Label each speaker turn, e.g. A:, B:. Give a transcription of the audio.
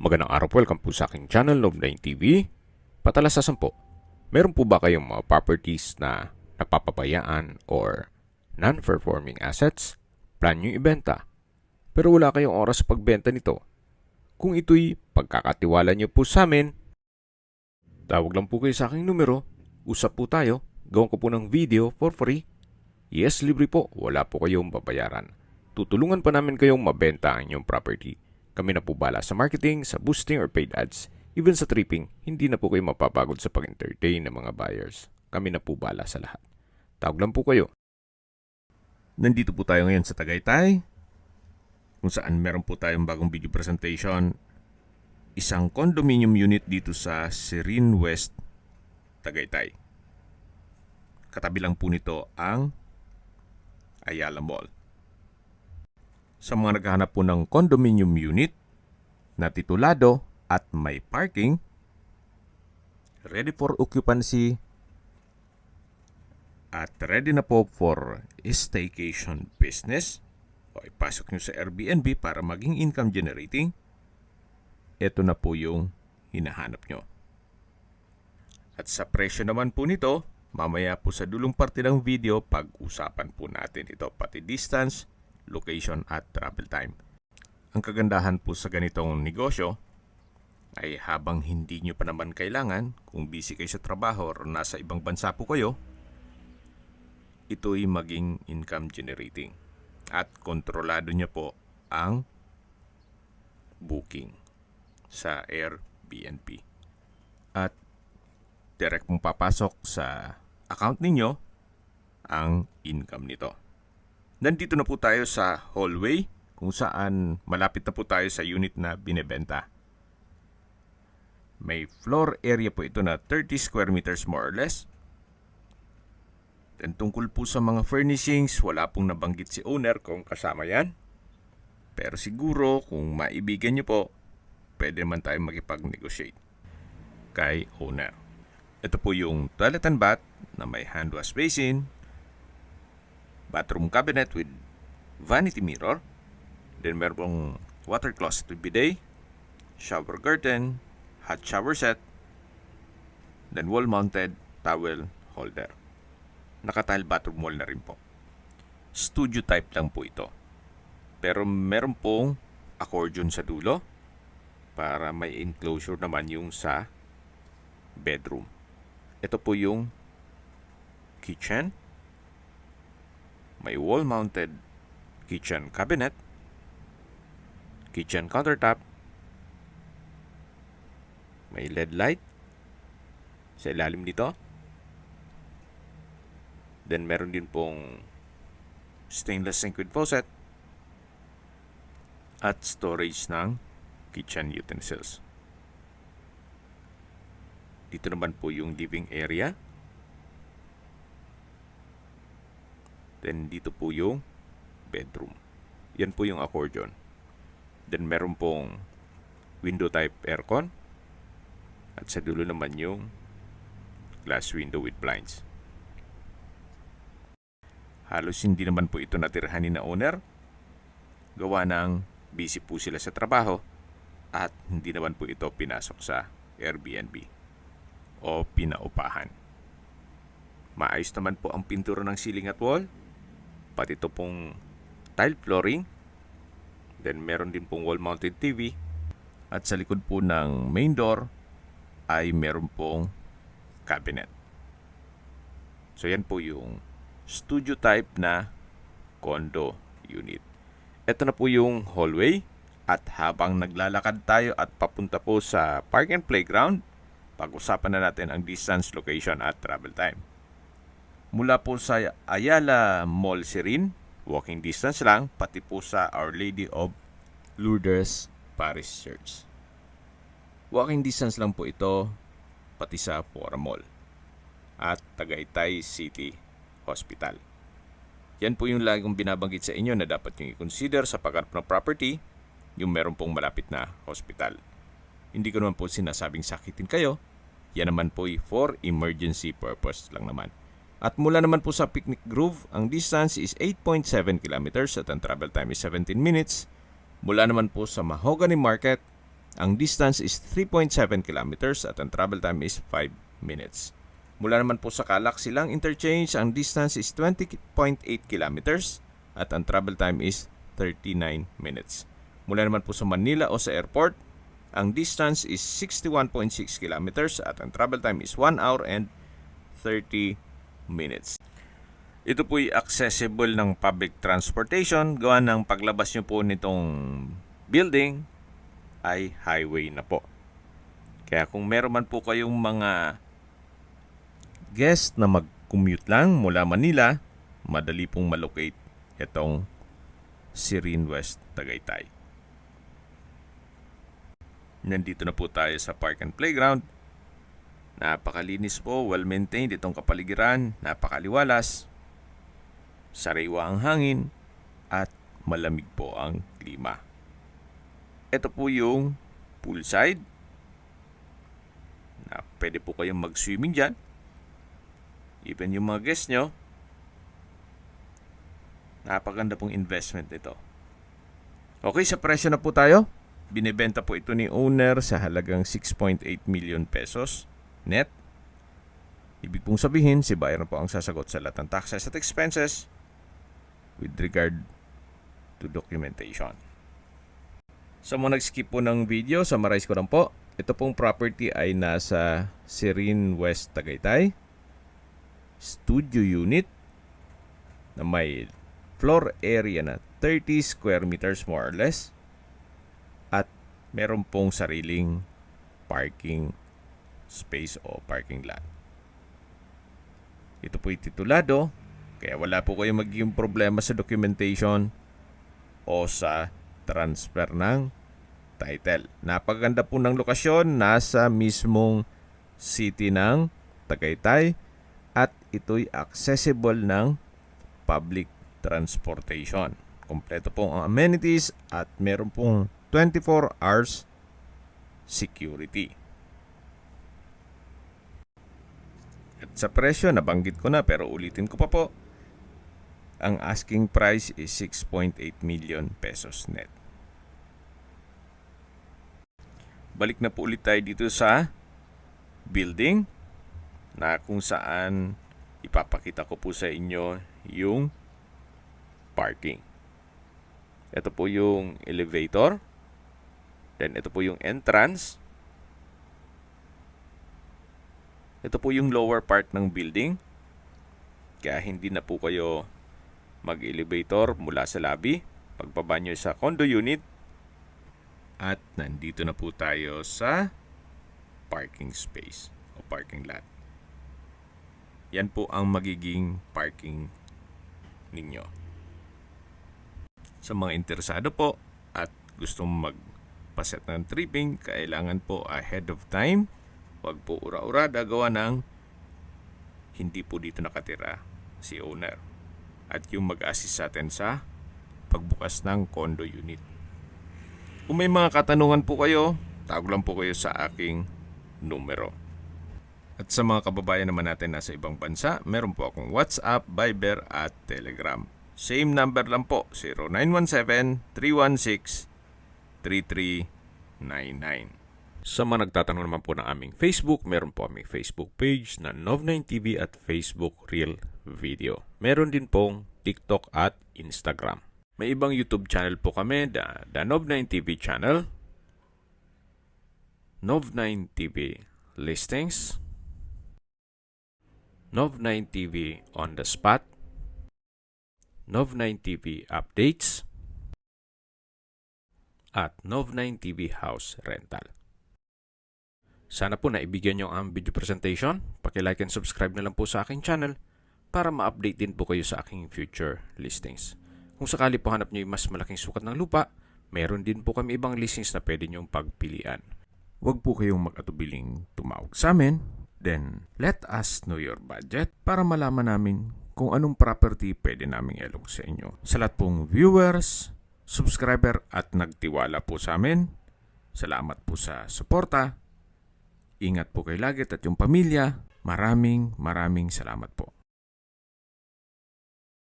A: Magandang araw po, welcome po sa aking channel, Love9 TV. Patalasasan po, meron po ba kayong mga properties na napapabayaan or non-performing assets? Plan nyo ibenta, pero wala kayong oras sa pagbenta nito. Kung ito'y pagkakatiwala nyo po sa amin, tawag lang po kayo sa aking numero, usap po tayo, gawin ko po ng video for free. Yes, libre po, wala po kayong babayaran. Tutulungan pa namin kayong mabenta ang inyong property. Kami na po bala sa marketing, sa boosting or paid ads. Even sa tripping, hindi na po kayo mapapagod sa pag-entertain ng mga buyers. Kami na po bala sa lahat. Tawag lang po kayo. Nandito po tayo ngayon sa Tagaytay, kung saan meron po tayong bagong video presentation. Isang condominium unit dito sa Serene West, Tagaytay. Katabi lang po nito ang Ayala Mall. Sa mga naghahanap po ng condominium unit na titulado at may parking, ready for occupancy, at ready na po for staycation business, o ipasok nyo sa Airbnb para maging income generating, ito na po yung hinahanap nyo. At sa presyo naman po nito, mamaya po sa dulong parte ng video, pag-usapan po natin ito, pati distance, location at travel time. Ang kagandahan po sa ganitong negosyo ay habang hindi nyo pa naman kailangan, kung busy kayo sa trabaho o nasa ibang bansa po kayo, ito'y maging income generating at kontrolado nyo po ang booking sa Airbnb. At direct mong papasok sa account ninyo ang income nito. Nandito na po tayo sa hallway kung saan malapit na po tayo sa unit na binebenta. May floor area po ito na 30 square meters more or less. Then tungkol po sa mga furnishings, wala pong nabanggit si owner kung kasama yan. Pero siguro kung maibigan nyo po, pwede naman tayo makipag-negotiate kay owner. Ito po yung toilet and bath na may hand wash basin, bathroom cabinet with vanity mirror. Then meron pong water closet with bidet, shower curtain, hot shower set, then wall-mounted towel holder. Naka-tile bathroom wall na rin po. Studio type lang po ito. Pero meron pong accordion sa dulo para may enclosure naman yung sa bedroom. Ito po yung kitchen. May wall-mounted kitchen cabinet, kitchen countertop, may LED light sa ilalim dito. Then meron din pong stainless sink with faucet at storage ng kitchen utensils. Dito naman po yung living area. Then dito po yung bedroom. Yan po yung accordion. Then meron pong window type aircon. At sa dulo naman yung glass window with blinds. Halos hindi naman po ito natirhan ni na owner. Gawa ng busy po sila sa trabaho at hindi naman po ito pinasok sa Airbnb o pinaupahan. Maayos naman po ang pintura ng ceiling at wall. Pati ito pong tile flooring. Then meron din pong wall-mounted TV. At sa likod po ng main door ay meron pong cabinet. So yan po yung studio type na condo unit. Ito na po yung hallway. At habang naglalakad tayo at papunta po sa park and playground, pag-usapan na natin ang distance, location at travel time. Mula po sa Ayala Mall Serene, walking distance lang, pati po sa Our Lady of Lourdes Parish Church. Walking distance lang po ito, pati sa Fora Mall at Tagaytay City Hospital. Yan po yung lagi kong binabanggit sa inyo na dapat nyo i-consider sa paghanap ng property, yung meron pong malapit na hospital. Hindi ko naman po sinasabing sakitin kayo, yan naman po for emergency purpose lang naman. At mula naman po sa Picnic Grove, ang distance is 8.7 kilometers at ang travel time is 17 minutes. Mula naman po sa Mahogany Market, Ang distance is 3.7 kilometers at ang travel time is 5 minutes. Mula naman po sa Calac Silang Interchange, ang distance is 20.8 kilometers at ang travel time is 39 minutes. Mula naman po sa Manila o sa airport, ang distance is 61.6 kilometers at ang travel time is 1 hour and 30 minutes. Ito po'y accessible ng public transportation. Gawa ng paglabas nyo po nitong building ay highway na po. Kaya kung meron man po kayong mga guest na mag-commute lang mula Manila, madali pong malocate itong Serene West Tagaytay. Nandito na po tayo sa Park and Playground. Napakalinis po, well-maintained itong kapaligiran, napakaliwalas, sariwa ang hangin, at malamig po ang klima. Ito po yung poolside na pwede po kayong mag-swimming dyan. Even yung mga guests nyo, napaganda pong investment ito. Okay, sa presyo na po tayo. Binibenta po ito ni owner sa halagang 6.8 million pesos net. Ibig pong sabihin, si buyer na po ang sasagot sa lahat ng taxes at expenses with regard to documentation. Sa mga nag-skip po ng video, summarize ko lang po. Ito pong property ay nasa Serene West Tagaytay. Studio unit na may floor area na 30 square meters more or less. At meron pong sariling parking space o parking lot. Ito po'y titulado, kaya wala po kayong magiging problema sa documentation o sa transfer ng title. Napaganda po ng lokasyon, nasa mismong city ng Tagaytay at ito'y accessible ng public transportation. Kompleto pong ang amenities at meron pong 24 hours security. At sa presyo, nabanggit ko na pero ulitin ko pa po. Ang asking price is 6.8 million pesos net. Balik na po ulit tayo dito sa building na kung saan ipapakita ko po sa inyo yung parking. Ito po yung elevator. Then ito po yung entrance. Ito po yung lower part ng building. Kaya hindi na po kayo mag-elevator mula sa lobby. Pagbaba nyo sa condo unit. At nandito na po tayo sa parking space o parking lot. Yan po ang magiging parking ninyo. Sa mga interesado po at gustong magpaset ng tripping, kailangan po ahead of time. Huwag po ura-ura, gawa ng hindi po dito nakatira si owner. At yung mag-assist sa atin sa pagbukas ng condo unit. Kung may mga katanungan po kayo, tawag lang po kayo sa aking numero. At sa mga kababayan naman natin nasa ibang bansa, meron po akong WhatsApp, Viber at Telegram. Same number lang po, 0917-316-3399. Sa mga nagtatanong naman po ng aming Facebook, meron po aming Facebook page na Nov9TV at Facebook Real Video. Meron din pong TikTok at Instagram. May ibang YouTube channel po kami, the Nov9TV channel, Nov9TV Listings, Nov9TV On The Spot, Nov9TV Updates, at Nov9TV House Rental. Sana po naibigyan nyo ang video presentation. Paki-like and subscribe na lang po sa aking channel para ma-update din po kayo sa aking future listings. Kung sakali po hanap nyo yung mas malaking sukat ng lupa, meron din po kami ibang listings na pwede nyong pagpilian. Huwag po kayong mag-atubiling tumawag sa amin. Then, let us know your budget para malaman namin kung anong property pwede naming ilong sa inyo. Sa lahat pong viewers, subscriber at nagtiwala po sa amin, salamat po sa suporta. Ingat po kayo lagi at yung pamilya. Maraming salamat po.